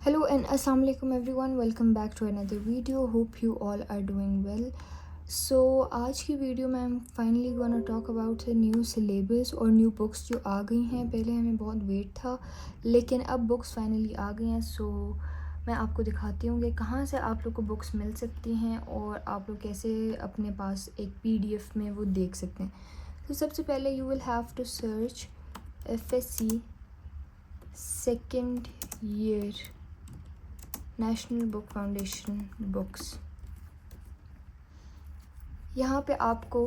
Hello and assalamu alaikum everyone, welcome back to another video. Hope you all are doing well. So आज की video में I'm finally gonna talk about the new syllabus और new books जो आ गई हैं. पहले हमें बहुत वेट था लेकिन अब बुक्स फाइनली आ गई हैं. सो मैं आपको दिखाती हूँ कि कहाँ से आप लोग को बुक्स मिल सकती हैं और आप लोग कैसे अपने पास एक PDF में वो देख सकते हैं. तो सबसे पहले you will have to search FSC second year national book foundation books. यहाँ पे आपको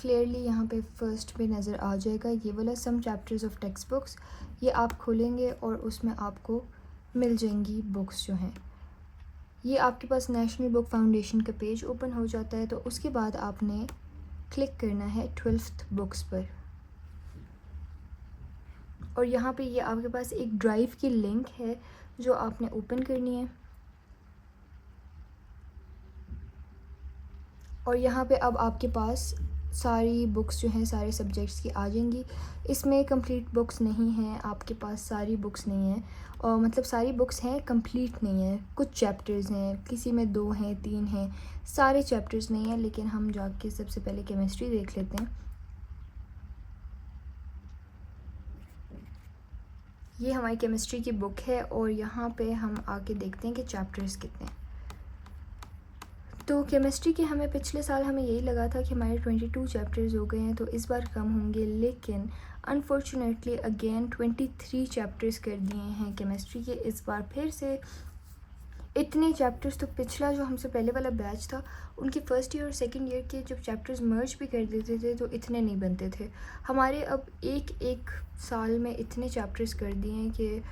क्लियरली यहाँ पे फर्स्ट पे नज़र आ जाएगा ये वाला सम चैप्टर्स ऑफ टेक्स्ट बुक्स. ये आप खोलेंगे और उसमें आपको मिल जाएंगी बुक्स जो हैं. ये आपके पास नेशनल बुक फाउंडेशन का पेज ओपन हो जाता है. तो उसके बाद आपने क्लिक करना है 12th बुक्स पर और यहाँ पे ये आपके पास एक ड्राइव की लिंक है जो आपने ओपन करनी है. और यहाँ पे अब आपके पास सारी बुक्स जो हैं सारे सब्जेक्ट्स की आ जाएंगी. इसमें कंप्लीट बुक्स नहीं हैं, आपके पास सारी बुक्स नहीं हैं और मतलब सारी बुक्स हैं कंप्लीट नहीं है. कुछ चैप्टर्स हैं, किसी में 2 हैं 3 हैं, सारे चैप्टर्स नहीं हैं. लेकिन हम जाके सबसे पहले केमिस्ट्री देख लेते हैं. ये हमारी केमिस्ट्री की बुक है और यहाँ पे हम आके देखते हैं कि चैप्टर्स कितने हैं. तो केमिस्ट्री के हमें पिछले साल हमें यही लगा था कि हमारे 22 चैप्टर्स हो गए हैं तो इस बार कम होंगे. लेकिन अनफॉर्चुनेटली अगेन 23 चैप्टर्स कर दिए हैं केमिस्ट्री के इस बार फिर से. इतने चैप्टर्स तो पिछला जो हमसे पहले वाला बैच था उनके फर्स्ट ईयर और सेकंड ईयर के जब चैप्टर्स मर्ज भी कर देते थे तो इतने नहीं बनते थे. हमारे अब एक साल में इतने चैप्टर्स कर दिए हैं कि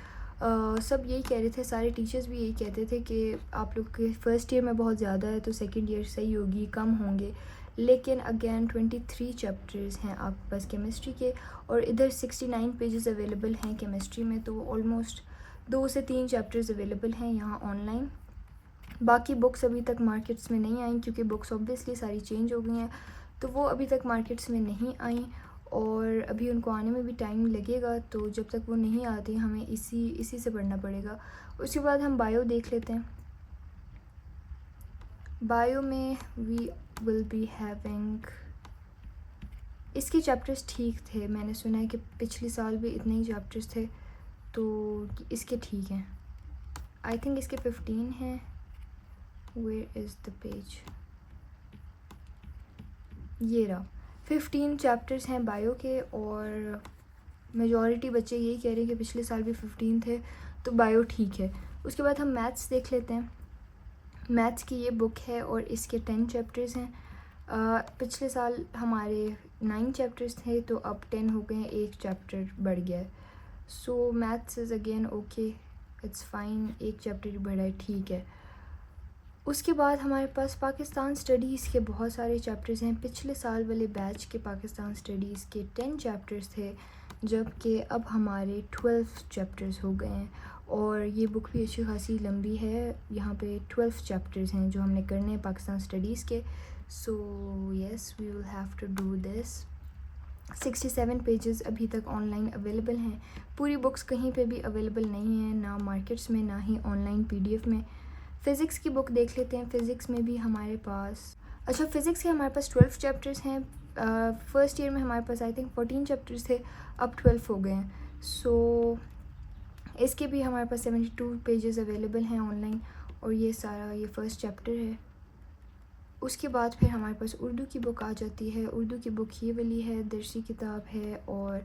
सब यही कह रहे थे, सारे टीचर्स भी यही कहते थे कि आप लोग के फ़र्स्ट ईयर में बहुत ज़्यादा है तो सेकंड ईयर सही होगी, कम होंगे. लेकिन अगेन 23 चैप्टर्स हैं आपके पास केमिस्ट्री के और इधर 69 पेजेस अवेलेबल हैं केमिस्ट्री में. तो ऑलमोस्ट 2 से 3 चैप्टर्स अवेलेबल हैं यहाँ ऑनलाइन. बाकी बुक्स अभी तक मार्केट्स में नहीं आई क्योंकि बुक्स ऑब्वियसली सारी चेंज हो गई हैं तो वो अभी तक मार्केट्स में नहीं आई और अभी उनको आने में भी टाइम लगेगा. तो जब तक वो नहीं आती हमें इसी से पढ़ना पड़ेगा. उसके बाद हम बायो देख लेते हैं. बायो में वी विल बी हैविंग, इसके चैप्टर्स ठीक थे. मैंने सुना है कि पिछले साल भी इतने ही चैप्टर्स थे तो इसके ठीक हैं. आई थिंक इसके 15 हैं. वेयर इज़ द पेज, ये रहा. 15 चैप्टर्स हैं बायो के और मेजॉरिटी बच्चे यही कह रहे हैं कि पिछले साल भी 15 थे तो बायो ठीक है. उसके बाद हम मैथ्स देख लेते हैं. मैथ्स की ये बुक है और इसके 10 चैप्टर्स हैं. पिछले साल हमारे 9 चैप्टर्स थे तो अब 10 हो गए हैं, एक चैप्टर बढ़ गया है. सो maths is again okay, it's fine. एक चैप्टर बढ़ा है, ठीक है. उसके बाद हमारे पास पाकिस्तान स्टडीज़ के बहुत सारे चैप्टर्स हैं. पिछले साल वाले बैच के पाकिस्तान स्टडीज़ के 10 चैप्टर्स थे जबकि अब हमारे 12 चैप्टर्स हो गए हैं और ये बुक भी अच्छी खासी लंबी है. यहाँ पे 12 चैप्टर्स हैं जो हमने करने हैं पाकिस्तान स्टडीज़ के. So yes we will have to do this. 67 pages अभी तक ऑनलाइन अवेलेबल हैं. पूरी बुक्स कहीं पे भी अवेलेबल नहीं है, ना मार्केट्स में ना ही ऑनलाइन PDF में. फ़िज़िक्स की बुक देख लेते हैं. फ़िज़िक्स में भी हमारे पास, अच्छा फ़िज़िक्स के हमारे पास 12 चैप्टर्स हैं. फर्स्ट ईयर में हमारे पास आई थिंक 14 चैप्टर्स थे, अब 12 हो गए हैं. सो इसके भी हमारे पास 72 पेजेस अवेलेबल हैं ऑनलाइन और ये सारा ये फ़र्स्ट चैप्टर है. उसके बाद फिर हमारे पास उर्दू की बुक आ जाती है. उर्दू की बुक ये वाली है, दरसी किताब है और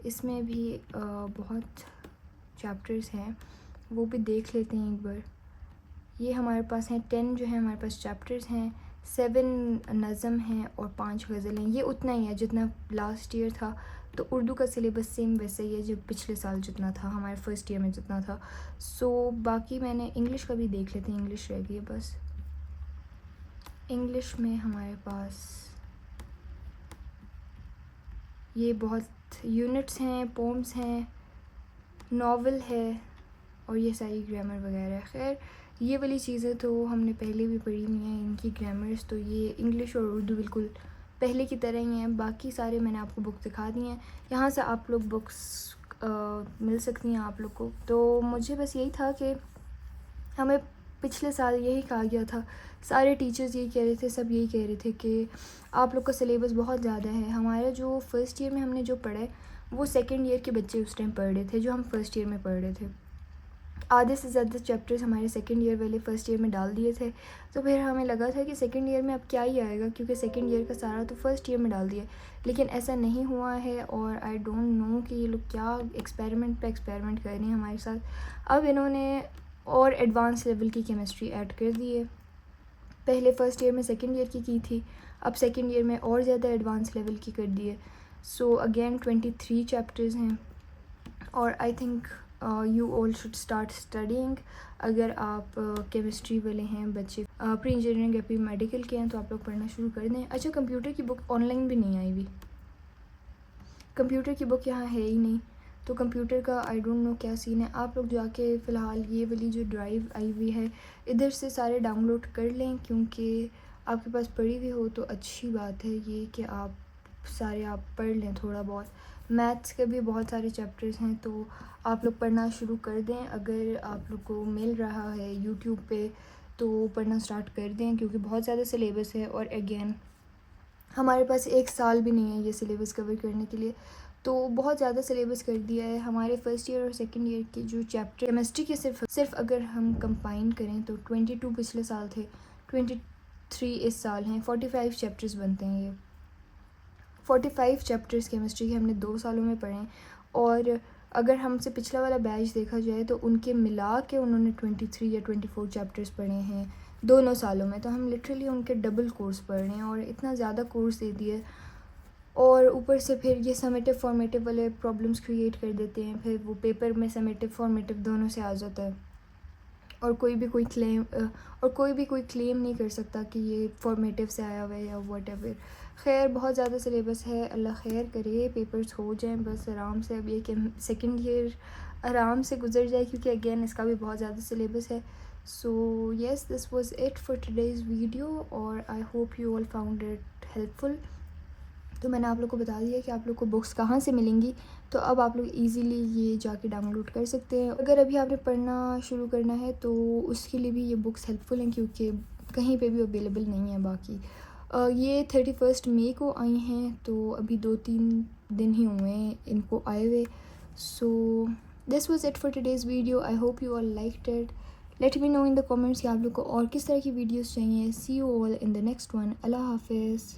इसमें भी बहुत चैप्टर्स हैं, वो भी देख लेते हैं एक बार. ये हमारे पास हैं 10 जो है हमारे पास चैप्टर्स हैं. 7 नज़म हैं और 5 गज़ल हैं. ये उतना ही है जितना लास्ट ईयर था. तो उर्दू का सिलेबस सेम वैसे ही है जो पिछले साल जितना था, हमारे फर्स्ट ईयर में जितना था. सो बाकी मैंने इंग्लिश का भी देख लेते हैं. इंग्लिश रह गई है बस. इंग्लिश में हमारे पास ये बहुत यूनिट्स हैं, पोम्स हैं, नावल है और ये सारी ग्रामर वगैरह. खैर ये वाली चीज़ें तो हमने पहले भी पढ़ी हुई हैं, इनकी ग्रामर्स. तो ये इंग्लिश और उर्दू बिल्कुल पहले की तरह ही हैं. बाकी सारे मैंने आपको बुक दिखा दी हैं. यहाँ से आप लोग बुक्स मिल सकती हैं आप लोग को. तो मुझे बस यही था कि हमें पिछले साल यही कहा गया था, सारे टीचर्स यही कह रहे थे, सब यही कह रहे थे कि आप लोग का सिलेबस बहुत ज़्यादा है। हमारा जो फ़र्स्ट ईयर में हमने जो पढ़ा है वो सेकंड ईयर के बच्चे उस टाइम पढ़ रहे थे जो हम फ़र्स्ट ईयर में पढ़ रहे थे। आधे से ज़्यादा चैप्टर्स हमारे सेकंड ईयर वाले फ़र्स्ट ईयर में डाल दिए थे। तो फिर हमें लगा था कि सेकंड ईयर में अब क्या ही आएगा, क्योंकि सेकंड ईयर का सारा तो फ़र्स्ट ईयर में डाल दिया। लेकिन ऐसा नहीं हुआ है और आई डोंट नो कि ये लोग क्या एक्सपेरिमेंट पे एक्सपेरिमेंट कर रहे हैं हमारे साथ। अब इन्होंने और एडवांस लेवल की केमिस्ट्री ऐड कर दी है। पहले फ़र्स्ट ईयर में सेकंड ईयर की थी, अब सेकंड ईयर में और ज़्यादा एडवांस लेवल की कर दी है। सो अगेन 23 चैप्टर्स हैं और I think you all should start studying. अगर आप केमिस्ट्री वाले हैं बच्चे, प्री इंजीनियरिंग या प्री मेडिकल के हैं, तो आप लोग पढ़ना शुरू कर दें। अच्छा, कंप्यूटर की बुक ऑनलाइन भी नहीं आई हुई, कंप्यूटर की बुक यहाँ है ही नहीं, तो कंप्यूटर का आई डोंट नो क्या सीन है। आप लोग जाके फ़िलहाल ये वाली जो ड्राइव आई हुई है इधर से सारे डाउनलोड कर लें, क्योंकि आपके पास पड़ी हुई हो तो अच्छी बात है ये कि आप सारे आप पढ़ लें थोड़ा बहुत। मैथ्स के भी बहुत सारे चैप्टर्स हैं तो आप लोग पढ़ना शुरू कर दें। अगर आप लोग को मिल रहा है यूट्यूब पे तो पढ़ना स्टार्ट कर दें, क्योंकि बहुत ज़्यादा सिलेबस है और अगेन हमारे पास 1 साल भी नहीं है ये सिलेबस कवर करने के लिए, तो बहुत ज़्यादा सिलेबस कर दिया है। हमारे फ़र्स्ट ईयर और सेकंड ईयर के जो चैप्टर केमिस्ट्री के सिर्फ अगर हम कंबाइन करें तो 22 पिछले साल थे, 23 इस साल हैं, 45 चैप्टर्स बनते हैं। ये 45 चैप्टर्स केमिस्ट्री के हमने 2 सालों में पढ़े हैं। और अगर हमसे पिछला वाला बैच देखा जाए तो उनके मिला के उन्होंने 23 या 24 चैप्टर्स पढ़े हैं दोनों सालों में। तो हम लिटरली उनके डबल कोर्स पढ़ रहे हैं और इतना ज़्यादा कोर्स दे दिए, और ऊपर से फिर ये समेटिव फॉर्मेटिव वाले प्रॉब्लम्स क्रिएट कर देते हैं। फिर वो पेपर में समेटिव फॉर्मेटिव दोनों से आ जाता है और कोई भी कोई क्लेम नहीं कर सकता कि ये फॉर्मेटिव से आया हुआ है या व्हाटएवर। खैर, बहुत ज़्यादा सिलेबस है, अल्लाह खैर करे, पेपर्स हो जाएं बस आराम से। अब ये कि सेकंड ईयर आराम से गुजर जाए, क्योंकि अगेन इसका भी बहुत ज़्यादा सिलेबस है। So yes, this was it for today's video और I hope you all found it helpful. तो मैंने आप लोग को बता दिया कि आप लोग को बुक्स कहाँ से मिलेंगी, तो अब आप लोग इजीली ये जाके डाउनलोड कर सकते हैं। अगर अभी आपने पढ़ना शुरू करना है तो उसके लिए भी ये बुक्स हेल्पफुल हैं, क्योंकि कहीं पे भी अवेलेबल नहीं है बाकी। ये 31 मई को आई हैं, तो अभी 2-3 दिन ही हुए हैं इनको आए हुए। So this was it for today's video. I hope you all liked it. Let me know in the comments कि आप लोग को और किस तरह की वीडियोज़ चाहिए। See you all in the next one. अल्लाह हाफिज़।